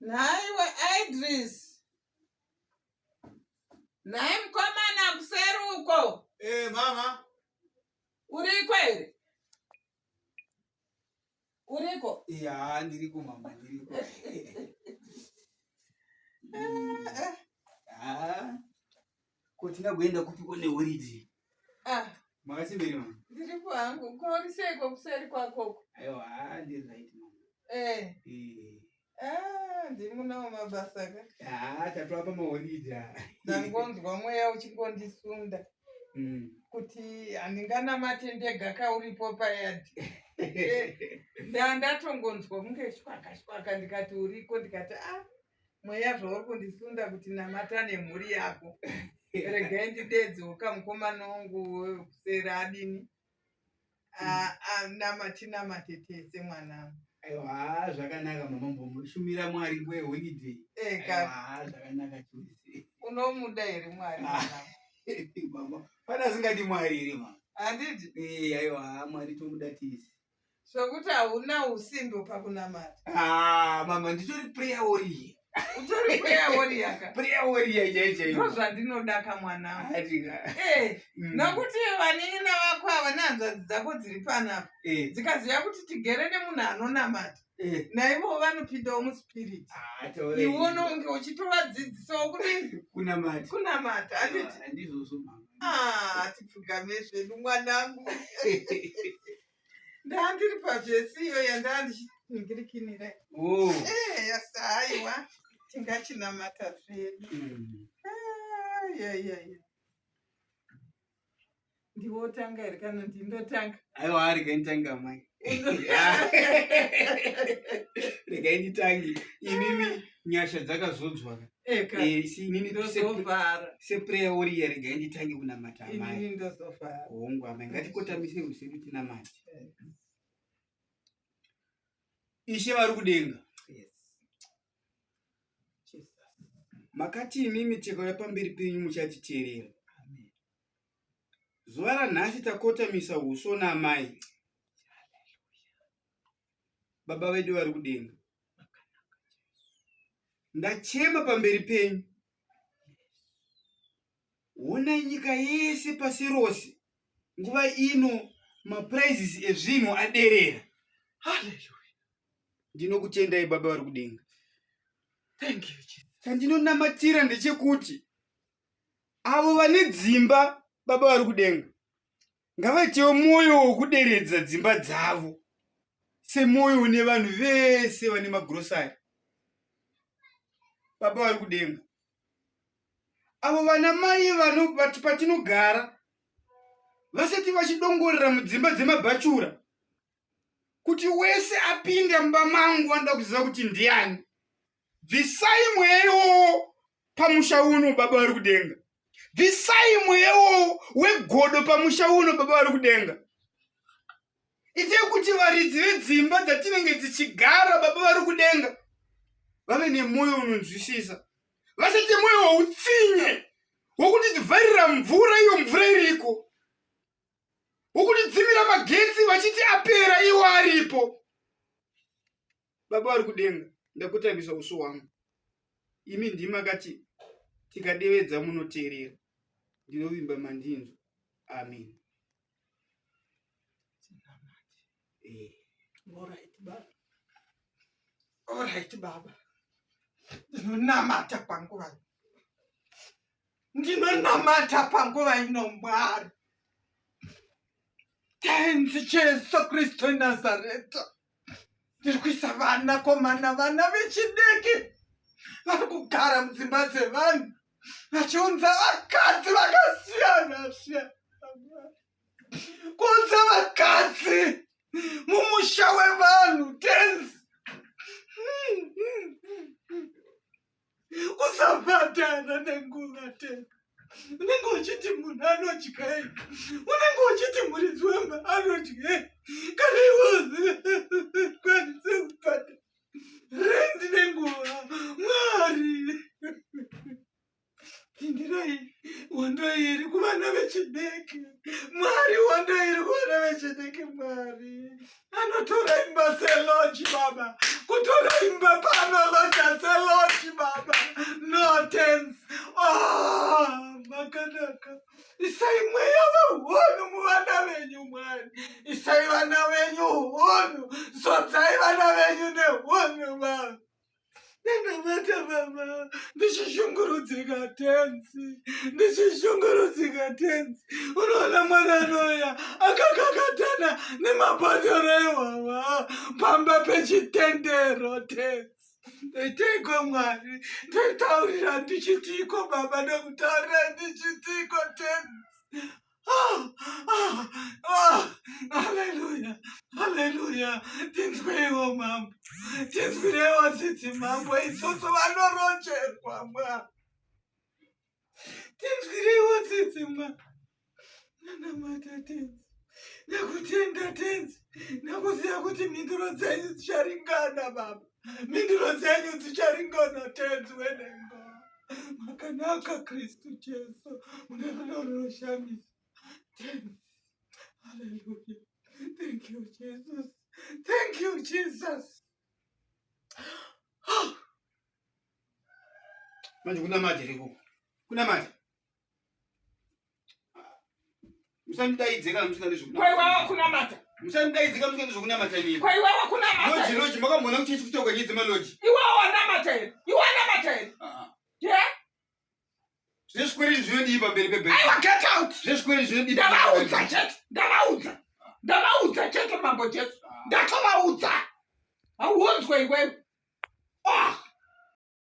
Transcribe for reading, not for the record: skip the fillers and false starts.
Naiwe Idris. Nai mkomana kuseruko. Mama. Uriko ere? Uriko? Ya, ndiriko mama, ndiriko. Kuti ndagenda kupiko neuridi. Makasimberi mama. Ndiripo hangu koriseko kuseri kwako. Aiwa, ndiri right mama. Ndimunawo mabasa ka. Tatwapa mauridi. Ndangonzwa mweya uchingondisunda. Kuti handingana matendega kauripo payadi. Ndandatongonzwa munge shwaka ndikati uriko ndikati mweya zvauri kundisunda kuti namata nemhuri yako. Regai ndidedzoka mukomana wangu kusera adini. Namati tese mwanangu. Aiwa, zvakanaka mama, mbomushumira Mwari nguva yeholiday. Zvakanaka chose. Unomuda here Mwari mwanangu? Mama, pana singadi Mwari here mama. Handiti? Aiwa, Mwari tomuda tisi. Sokuti hauna usimbo pakunamata. Mama, nditori prayer warrior. Utori prayer warrior ka? Prayer warrior chaicho. Ndozvandinodaka mwanangu. Nokuti vanini navako ava nehanzvadzi dzako dziri panapa. Dzikaziva kuti tigere nemunhu anonamata. Naivo vanopindawo muspirit. Iwono unge uchitovadzidzisawo kudini? Kunamata. Handizvozvo mama. Tipfugame zvedu mwanangu. Ndandiri pavhesi iyo yandandichingirikinira. Haiwa. Tingachinamata zvedu. Ndiwotanga here kana ndindotanga? Aiwa, regai nditanga mai. Regai nditange. Inini nyasha dzakazodzwa. Inini seprayer warrior regai nditange kunamata mai. Inini ndozofara. Hongu amai, ngatikotamise ruzivo tinamate. Ishe vari kudenga. Makati imimi tikauya pamberi penyu muchatiteerera. Zuva ranhasi takotamisa uso namai. Baba vedu vari kudenga. Ndachema pamberi penyu. Onai nyika yese pasi rose. Nguva ino maprizes ezvinhu aderera. Hallelujah. Ndinokutendai baba vari kudenga. Thank you, Jesus. Chandinonamatira ndechekuti avo vane dzimba baba vari kudenga ngavaitewo mwoyo wokuderedza dzimba dzavo semwoyo une vanhu vese vane magrosari. Baba vari kudenga, avo vana mai vanobati patinogara vasati vachidongorera mudzimba dzemabhachura kuti wese apinde mumba mangu vanoda kuziva kuti ndiani. Bvisai mweya iwowo pamusha uno baba vari kudenga. Bvisai mweya iwowo wegodo pamusha uno baba vari kudenga. Itai kuti varidzi vedzimba dzatinenge dzichigara baba vari kudenga vave nemwoyo unonzwisisa, vasati mwoyo woutsinye wokuti tivharira mvura iyo mvura iriko, wokuti dzimira magetsi vachiti apera iwo aripo. Baba vari kudenga, ndakutambisa uso hwangu. Imi ndima kati tikadevedza munoteerera. Ndinovimba mandinzwa. Amen. All right baba. Ndinonamata panguva. Ndinonamata panguva ino Mwari. Tenzi Jesu Kristu Nazareta. Ndiri kuisa vanakomana vana vechidiki vari kugara mudzimba dzevanhu vachiunza vakadzi vakasiyana siyana. Kuunza vakadzi mumusha wevanhu tenzi. Kusabatana nenguva tenzi. Unenge uchiti munhu anodyei? Unenge uchiti muridzi wemba anodyei? Kana iwe kwanise kupata rendi nenguva Mwari. Tindirai wandoi iri kuvana vechidiki. Mwari wandoi iri kuvana vechidiki Mwari. Anotora imba seloji baba. Kutora imba pano loja baba. Ndichishungurudzika tenzi. Unoona mwana anoya akakakatana nemabhodhoro iwawa pamba pechitendero tenzi. Ndoiteiko Mwari? Ndoitaurira ndichitiko baba, ndokutaurira ndichitiko tenzi. Haleluya. Tinzwirewo mambo, tinzwirewo tsitsi mambo, isusu vanorocherwa Mwari. Tinzwirewo tsitsi Mwari. Nanamata tenzi, nakutenda tenzi, nakuziva kuti mhinduro dzenyu dzicharingana baba. Mhinduro dzenyu dzicharingana tenzi wenengo. Makanaka Kristu Jesu, mune rudo runoshamisa. Hallelujah. Thank you, Jesus. Thank you, Jesus. Manje kuna mati riko. Kuna mati. Musandidayidzeka musingane zvokuna. Kwa iwawa kuna mata. Musandidayidzeka musingane zvokuna mata nini. Kwa iwawa kuna mata. Loji makamona kuti chikutoka nyidzi maloji. Iwawa na mata here. Iwawa na mata here. Yeah? Zvesweri zvinodi pamberi pebheri. Aiwa, get out. Zvesweri zvinodi. Ndavaudza chete mambo Jesu. Ndatovaudza. Hauonzwe iwewe.